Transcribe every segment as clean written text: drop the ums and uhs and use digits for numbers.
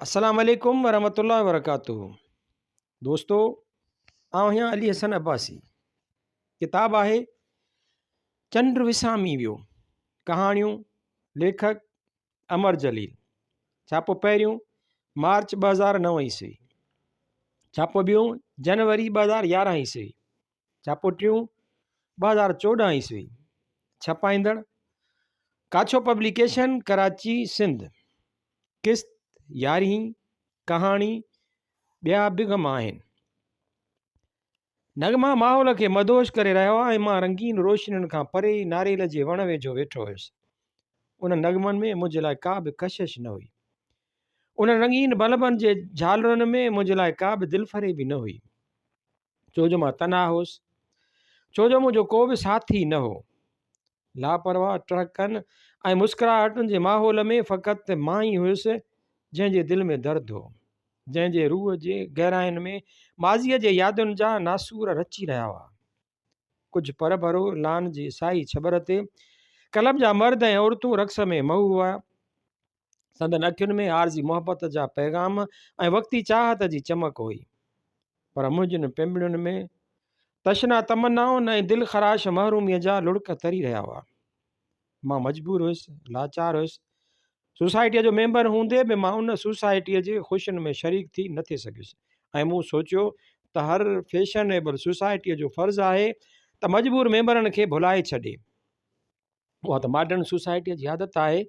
अस्सलाम वालेकुम वरहमतुल्लाहि वबरकातुहू। दोस्तों, आउं आहियां अली हसन अब्बासी। किताब आहे चंड विसामी वियो, कहाणियूं, लेखक अमर जलील। छापो पहिरियों मार्च 2009 ईस्वी, छापो ॿियों जनवरी 2011 ईस्वी, छापो टियों 2014 ईस्वी। छपाईंदड़ काछो पब्लिकेशन, कराची, सिंध। किस्त 11। कहाणी ॿिया बि ग़म आहिनि। नगमा माहौल खे मदोश करे रहियो आहे ऐं मां रंगीन रोशनियुनि खां परे नारेल जे वण वेझो वेठो हुयुसि। उन नगमनि में मुंहिंजे लाइ का बि कशिश न हुई। उन रंगीन बल्बनि जे झालरुनि में मुंहिंजे लाइ का बि दिलफरे बि न हुई। छो जो मां तनहा हुउसि, छो जो मुंहिंजो को बि साथी न हो। लापरवाह टहकनि ऐं मुस्कुराहटुनि जे माहौल में फ़क़ति मां ई हुयुसि जंहिंजे दिलि में दर्दु हो, जंहिंजे रूह जे गहराइनि में माज़ीअ जे यादुनि जा नासूर रची रहिया हुआ। कुझु पर भरो लान जी साई छबर ते कलब जा मर्द ऐं औरतूं रक़्स में महू हुआ। संदन अखियुनि में आरज़ी मोहबत जा पैगाम ऐं वक़्ती चाहत जी चमक हुई। पर मुंहिंजनि पिंबड़ियुनि में तशना तमन्नाउनि ऐं दिलि ख़राश महरूमीअ जा लुड़क तरी रहिया हुआ। मां मजबूर हुयुसि, लाचार हुयुसि। सोसाइटीअ जो मेंबर हूंदे बि मां उन सोसाइटीअ जे ख़ुशियुनि में शरीक थी न थी सघियुसि। ऐं मूं सोचियो त हर फैशनेबल सोसाइटीअ जो फ़र्ज़ु आहे त मजबूर मेंबरनि खे भुलाए छॾे। उहा त मॉडर्न सोसाइटीअ जी आदत आहे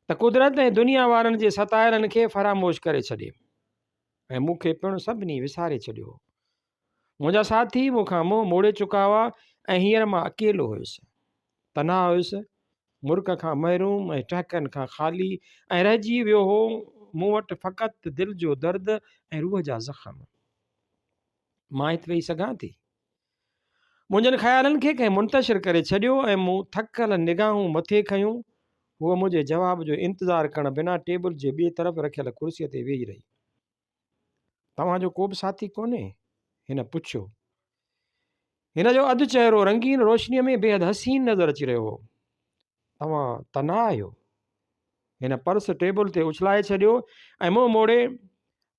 त कुदरत ऐं दुनिया वारनि जे सताइरनि खे फ़रामोश करे छॾे। ऐं मूंखे पिणु सभिनी विसारे छॾियो। मुंहिंजा साथी मूंखां मुंहुं मोड़े चुका हुआ ऐं हींअर मां अकेलो हुयुसि, तनहा हुयुसि, मुल्क खां महरूम ऐं टहकनि खां ख़ाली। ऐं रहिजी वियो हो मूं वटि फ़क़ति दिलि जो दर्द ऐं रूह जा ज़ख़्म। मां हिते वेही सघां थी? मुंहिंजनि ख़्यालनि खे कंहिं मुंतशिर करे छॾियो ऐं मूं थकल निगाहूं मथे खयूं। हूअ मुंहिंजे जवाब जो इंतज़ारु करण बिना टेबल जे ॿिए तरफ़ रखियल कुर्सीअ ते वेही रही। तव्हांजो को बि साथी कोन्हे? हिन पुछियो। हिन जो अधु चहिरो रंगीन रोशनीअ में बेहदि हसीन नज़र अची रहियो हो। तव्हां तनहा आहियो? हिन पर्स टेबल ते उछलाए छॾियो ऐं मुंहुं मोड़े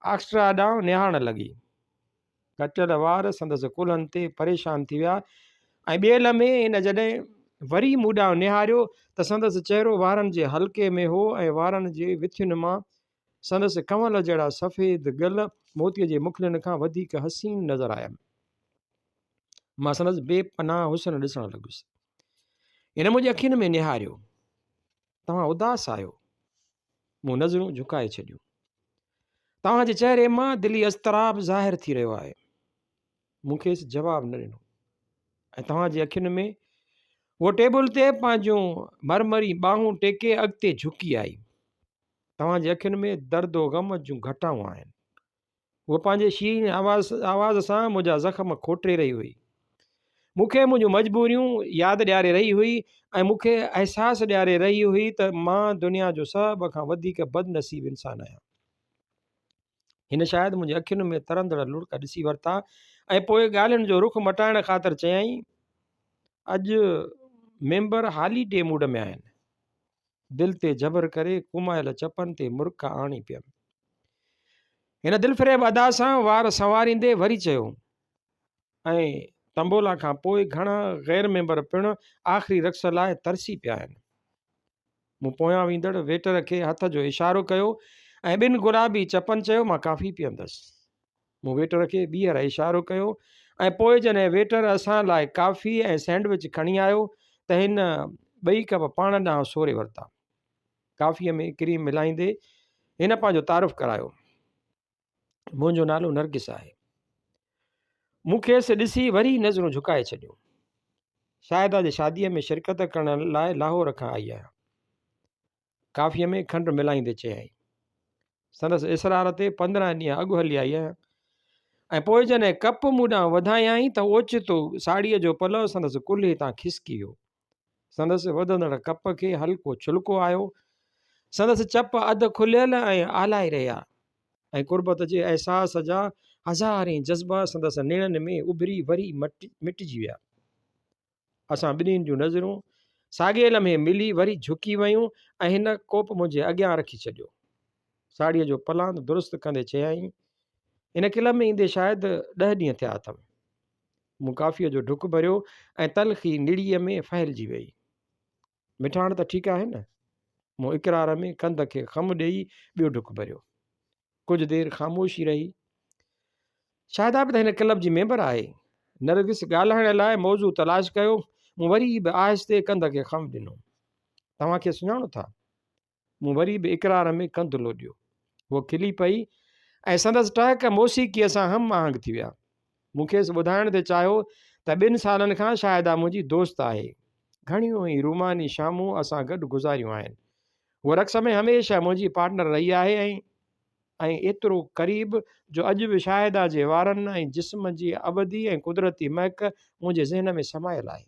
ऑक्स्ट्रा ॾांहुं निहारण लॻी। कटियल वार संदसि कुल्हनि ते परेशान थी विया ऐं ॿिए लम्हे हिन जॾहिं वरी मूं ॾांहुं निहारियो त संदसि चहिरो वारनि जे हल्के में हो ऐं वारनि जे विथियुनि मां संदसि कंवल जहिड़ा सफ़ेद गल मोतीअ जे मुखड़ियुनि खां वधीक हसीन नज़र आया। मां संदसि बेपनाह हुस्न ॾिसणु लॻुसि। हिन मुंहिंजी अखियुनि में निहारियो। तव्हां उदास आहियो? मूं नज़रूं झुकाए छॾियूं। तव्हांजे चहिरे मां दिली अज़तराब ज़ाहिर थी रहियो आहे। मूं खेसि जवाबु न ॾिनो ऐं तव्हांजी अखियुनि में उहो टेबल ते पंहिंजूं मरमरी ॿाहूं टेके अॻिते झुकी आई। तव्हांजी अखियुनि में दर्दो ग़म जूं घटाऊं आहिनि। उहा पंहिंजे शीन आवाज़ सां मुंहिंजा ज़ख़्म खोटे रही हुई। मूंखे मुंहिंजूं मजबूरियूं यादि ॾियारे रही हुई ऐं मूंखे अहसासु ॾियारे रही हुई त मां दुनिया जो सभ खां वधीक बदनसीब इंसानु आहियां। हिन शायदि मुंहिंजी अखियुनि में तरंदड़ लुड़क ॾिसी वरिता ऐं पोइ ॻाल्हियुनि जो रुख मटाइण ख़ातिर चयाईं, अॼु मेंबर हॉलीडे मूड में आहिनि। दिलि ते जबर करे कुमायल चपनि ते मुर्क आणी पियमि। हिन दिलफ़रेब अदा सां वार संवारींदे वरी चयो, ऐं तंबोला खां पोइ घणा ग़ैर मेंबर पिणु आख़िरी रक़्स लाइ तरसी पिया आहिनि। मूं पोयां वेंदड़ वेटर खे हथ जो इशारो कयो ऐं ॿिनि गुलाबी चपनि चयो, मां काफ़ी पीअंदसि। मूं वेटर खे ॿीहर इशारो कयो ऐं पोइ जॾहिं वेटर असां लाइ काफ़ी ऐं सैंडविच खणी आयो त हिन ॿई कप पाण ॾांहुं सोरे वरिता। काफ़ीअ में क्रीम मिलाईंदे हिन पंहिंजो तारुफ़ु करायो, मुंहिंजो नालो नरगिस आहे। मूं खेसि ॾिसी वरी नज़रूं झुकाए छॾियूं। शाहिदा जे शादीअ में शिरकत करण लाइ लाहौर खां आई आहियां, काफ़ीअ में खंडु मिलाईंदे चयाईं। संदसि इसरार ते 15 ॾींहं अॻु हली आई आहियां। ऐं पोइ जॾहिं कप मूं ॾांहुं वधायाईं त ओचितो साड़ीअ जो पलउ संदसि कुल्हे तां खिसकी वियो। संदसि वधंदड़ कप खे हल्को छुलको आयो। संदसि चप अधु खुलियल ऐं आलाए रहिया ऐं कुर्बत जे अहसास जा हज़ारें जज़्बा संदसि नेणनि में उभरी वरी मिटिजी विया। असां ॿिन्हिनि जूं नज़रूं साॻिए लम्हे मिली वरी झुकी वयूं ऐं हिन कोप मुंहिंजे अॻियां रखी छॾियो। साड़ीअ जो पलांद दुरुस्त कंदे चयाईं, इन किल में ईंदे शायदि 10 ॾींहं थिया अथव। मूं काफ़ीअ जो ढुक भरियो ऐं तलख़ी निड़ीअ में फहिलिजी वई। मिठाण त ठीकु आहे न। मूं इक़रार में कंध खे खम ॾेई ॿियो ढुक भरियो। कुझु देरि ख़ामोशी रही। शायदा बि त हिन क्लब जी मेंबर आहे। नरगिस ॻाल्हाइण लाइ मौज़ू तलाश कयो। मूं वरी बि आहिस्ते कंध खे खम ॾिनो। तव्हांखे सुञाणो था? मूं वरी बि इक़रार में कंधु लोॾियो। उहो खिली पई ऐं संदसि टहक मौसीक़ीअ सां हम आहंग थी विया। मूंखे ॿुधाइण ते चाहियो त 2 सालनि खां शायदा मुंहिंजी दोस्त आहे। घणियूं ई रूमानी शामूं असां गॾु गुज़ारियूं आहिनि। उहा रक़्स में हमेशह मुंहिंजी पार्टनर रही आहे ऐं एतिरो क़रीब जो अॼु बि शायदा जे वारनि ऐं जिस्म जी अबदी ऐं कुदरती महक मुंहिंजे ज़हन में समायल आहे।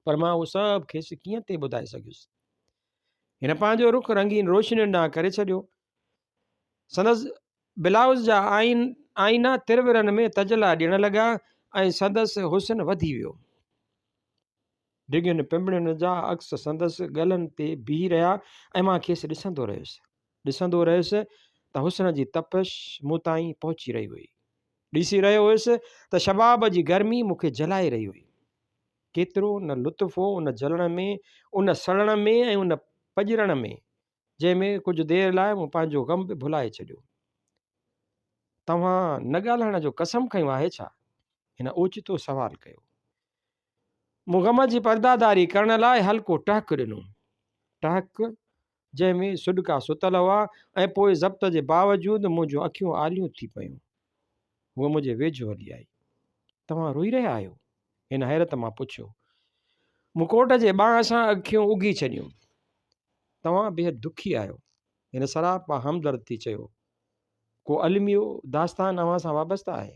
पर मां उहो सभु खेसि कीअं ते ॿुधाए सघियुसि। हिन पंहिंजो रुख रंगीन रोशनियुनि ॾांहुं करे छॾियो। संदसि ब्लाउज़ जा आईना तिरविरनि में तजला ॾियण लॻा ऐं संदसि हुस्न वधी वियो। डिघियुनि पिंबड़ियुनि जा अक्स संदसि गलनि ते बीह रहिया ऐं मां खेसि ॾिसंदो रहियुसि त हुस्न जी तपश मूं ताईं पहुची रही हुई। ॾिसी रहियो हुयुसि त शबाब जी गर्मी मूंखे जलाए रही हुई। केतिरो न लुत्फ़ हो उन जलण में, उन सड़ण में ऐं उन पजरण में, जंहिंमें कुझु देरि लाइ मूं पंहिंजो ग़म बि भुलाए छॾियो। तव्हां न ॻाल्हाइण जो कसम खयूं आहे छा? हिन ओचितो सवाल कयो। मूं ग़म जी पर्दादारी करण लाइ हल्को टहक ॾिनो। टहक जंहिंमें सुॾका सुतल हुआ ऐं पोइ ज़ब्त जे बावजूदि मुंहिंजूं अखियूं आलियूं थी पयूं। उहो मुंहिंजे वेझो हली आई। तव्हां रोई रहिया आहियो? हिन हैरत मां पुछियो। मूं कोट जे बांह सां अखियूं उघी छॾियूं। तव्हां बेहद दुखी आहियो, हिन सरापा हमदर्द थी चयो। को अलमियो दास्तान अव्हां सां वाबस्ता आहे?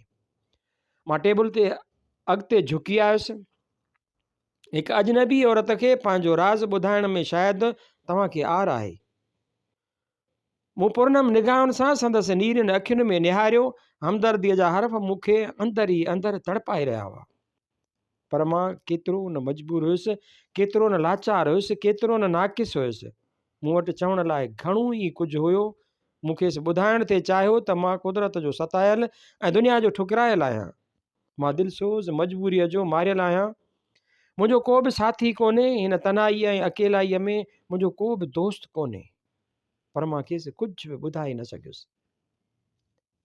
मां टेबल ते अॻिते झुकी आयुसि। हिकु अजनबी औरत खे पंहिंजो राज़ ॿुधाइण में शायदि तव्हांखे आर आहे। मूं पुरनम निगाहनि सां संदसि नीरनि अखियुनि में निहारियो। हमदर्दीअ जा हर्फ़ मूंखे अंदरि ई अंदरि तड़पाए रहिया हुआ। पर मां केतिरो न मजबूर हुयुसि, केतिरो न लाचार हुयुसि, केतिरो न नाक़िस हुयुसि। मूं वटि चवण लाइ घणो ई कुझु हुयो। मूंखे ॿुधाइण ते चाहियो त मां कुदरत जो सतायल ऐं दुनिया जो ठुकरायल आहियां। मां दिलसोज़ मजबूरीअ जो मारियल आहियां। मुंहिंजो को बि साथी कोन्हे। हिन तनाईअ ऐं अकेलाईअ में मुंहिंजो को बि दोस्त कोन्हे। पर मां खेसि कुझु बि ॿुधाए न सघियुसि।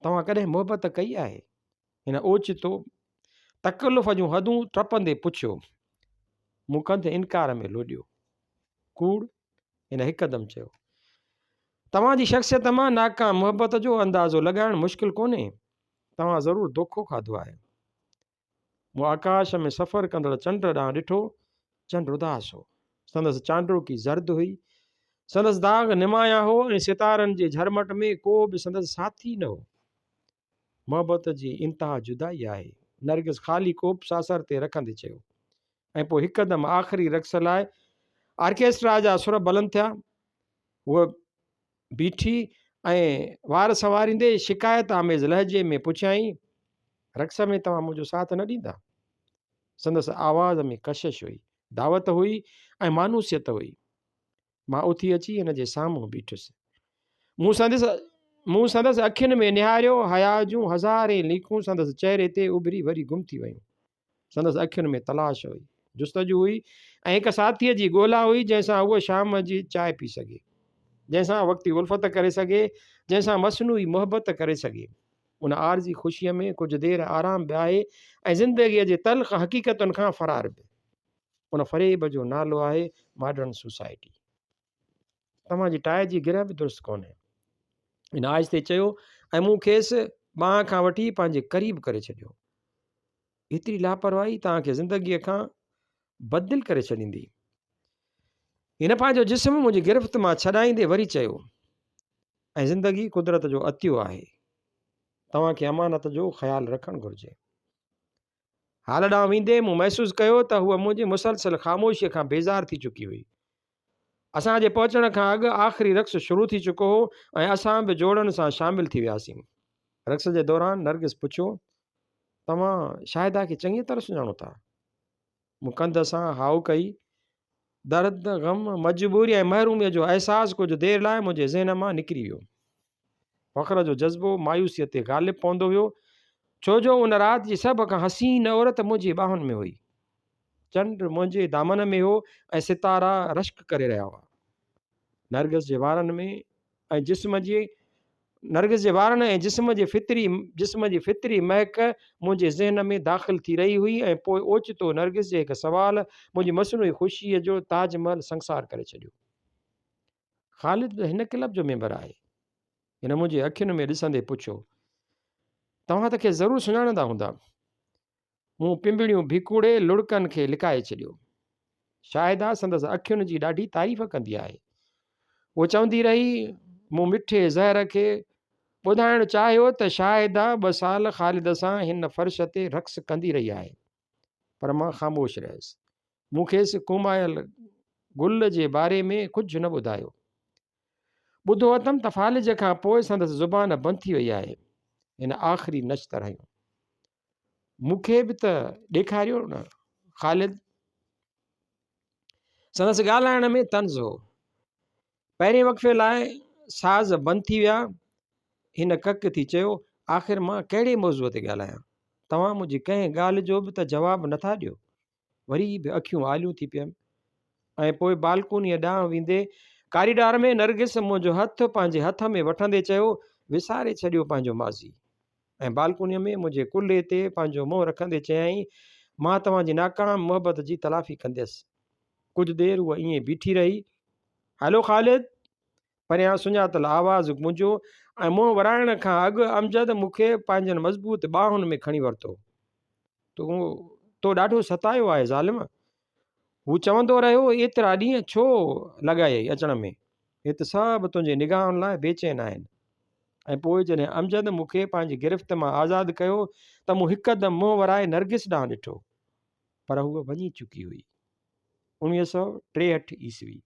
तव्हां कॾहिं मोहबत कई आहे? हिन ओचितो तकल्लुफ़ जूं हदूं टपंदे पुछियो। मूं कंधु इनकार में लोॾियो। कूड़? हिन हिकदमि चयो। तव्हांजी शख़्सियत मां नाकाम मोहबत जो अंदाज़ो लॻाइणु मुश्किल कोन्हे। तव्हां ज़रूरु धोखो खाधो आहे। मूं आकाश में सफ़र कंदड़ चंड ॾांहुं ॾिठो। चंड उदास हो। संदसि चांडोकी ज़र्द हुई। संदसि दाग़ निमाया हो ऐं सितारनि जे झरमट में को बि संदसि साथी न हो। मोहबत जी इंतिहा जुदाई आहे, नरगिस ख़ाली कोप सासर ते रखंदे चयो। ऐं पोइ हिकदमि आख़िरी रक़्स लाइ ऑर्केस्ट्रा जा सुर बुलंद थिया। उहा बीठी ऐं वार संवारींदे शिकायत आमेज़ लहजे में पुछियाईं, रक़्स में तव्हां मुंहिंजो साथ न ॾींदा? संदसि आवाज़ में कशिश हुई, दावत हुई ऐं मानूसियत हुई। मां उथी अची हिन जे साम्हूं बीठुसि। मूं संदसि अखियुनि में निहारियो। हया जूं हज़ारे लीकूं संदसि चहिरे ते उभरी वरी गुम थी वयूं। संदसि अखियुनि में तलाश हुई, जुस्तजू हुई ऐं हिकु साथीअ जी ॻोल्हा हुई जंहिंसां उहो शाम जी चांहि पी सघे, जंहिंसां वक़्ती उल्फत करे सघे, जंहिंसां मसनूई मोहबत करे सघे। उन आरज़ी ख़ुशीअ में कुझु देरि आराम बि आहे ऐं ज़िंदगीअ जे तल्ख़ हक़ीक़तुनि खां फ़रार बि। उन फ़रेब जो नालो आहे मॉडर्न सोसाइटी। तव्हांजी टाइ जी गिरह बि दुरुस्त कोन्हे। हिन आहिस्ते चयो ऐं मूं खेसि बांह खां वठी पंहिंजे क़रीब करे छॾियो। एतिरी लापरवाही तव्हांखे ज़िंदगीअ खां बदिल करे छॾींदी। हिन पंहिंजो जिस्म मुंहिंजी गिरफ़्त मां छॾाईंदे वरी चयो, ऐं ज़िंदगी कुदरत जो अतियो आहे। तव्हांखे अमानत जो ख़्यालु रखणु घुरिजे। हाल ॾांहुं वेंदे मूं महसूसु कयो त हूअ मुंहिंजी मुसलसल ख़ामोशीअ खां बेज़ार थी चुकी हुई। असांजे पहुचण खां अॻु आख़िरी रक़्स शुरू थी चुको हो ऐं असां बि जोड़नि सां शामिल थी वियासीं। रक़्स जे दौरान नरगिस पुछियो, तव्हां शाहिदा खे चङी तरह सुञाणो था? मूं कंध सां हाउ कई। दर्द, ग़म, मजबूरी ऐं महरूमीअ जो अहसासु कुझु देरि लाइ मुंहिंजे ज़हन मां निकिरी वियो। फ़ख्र जो जज़्बो मायूसीअ ते ग़ालिबु पवंदो वियो, छो जो उन राति जी सभ खां हसीन औरत मुंहिंजी ॿाहुनि में हुई। चंड मुंहिंजे दामन में हो ऐं सितारा रश्क करे रहिया हुआ। नरगिस जे वारनि में ऐं जिस्म जे नरगिस जे वारनि ऐं जिस्म जी फितरी महक मुंहिंजे ज़हन में दाख़िल थी रही हुई ऐं पोइ ओचितो नरगिस जे हिकु सुवाल मुंहिंजी मसनूई ख़ुशीअ जो ताजमहल संसार करे छॾियो। ख़ालिद हिन क्लब जो मेंबर आहे? हिन मुंहिंजी अखियुनि में ॾिसंदे पुछियो। तव्हां त खेसि ज़रूरु सुञाणंदा हूंदा। मूं पिंबड़ियूं भिकूड़े लुड़कनि खे लिकाए छॾियो। शायदा संदसि अखियुनि जी ॾाढी तारीफ़ कंदी आहे। उहो चवंदी रही, मूं मिठे ज़हर खे ॿुधाइणु चाहियो त शायदा 2 साल ख़ालिद सां हिन फ़र्श ते रक़्स कंदी रही आहे, पर मां ख़ामोश रहियसि। मूं खेसि कुमायल गुल जे बारे में कुझु न ॿुधायो। ॿुधो अथमि त फ़ालिज खां पोइ संदसि ज़ुबान बंदि थी वई आहे। हिन आख़िरी नश्तर हयूं। मूंखे बि त ॾेखारियो न। ख़ालिद संदसि ॻाल्हाइण में तंज़ हो। पहिरें वक़्फ़े लाइ साज़ बंदि थी विया। हिन कक थी चयो, आख़िर मां कहिड़े मौज़ूअ ते ॻाल्हायां? तव्हां मुंहिंजी कंहिं ॻाल्हि जो बि त जवाबु नथा ॾियो। वरी बि अखियूं आलियूं थी पियमि ऐं पोइ बालकोनीअ ॾांहुं वेंदे कारीडार में नरगिस मुंहिंजो हथु पंहिंजे हथ में वठंदे चयो, विसारे छॾियो पंहिंजो माज़ी। ऐं बालकोनीअ में मुंहिंजे कुल्हे ते पंहिंजो मुंहुं रखंदे चयाईं, मां तव्हांजी नाकाम मोहबत जी तलाफ़ी कंदसि। कुझु देरि उहा ईअं बीठी रही। हलो ख़ालिद, परियां सुञातल आवाज़ु गुंजियो ऐं मुंहुं वराइण खां अॻु अमजद मूंखे पंहिंजनि मज़बूत ॿाहुनि में खणी वरितो। तो ॾाढो सतायो आहे ज़ालिम। हू चवंदो रहियो, एतिरा ॾींहं छो लॻायई अचण में? हिते सभु तुंहिंजे निगाहनि लाइ बेचैन आहिनि। ऐं पोइ जॾहिं अमजद मूंखे पंहिंजी गिरफ़्त मां आज़ादु कयो त मूं हिकदमि मुंहुं वराए नरगिस ॾांहुं ॾिठो, पर हूअ वञी चुकी हुई। 1963 ईस्वी।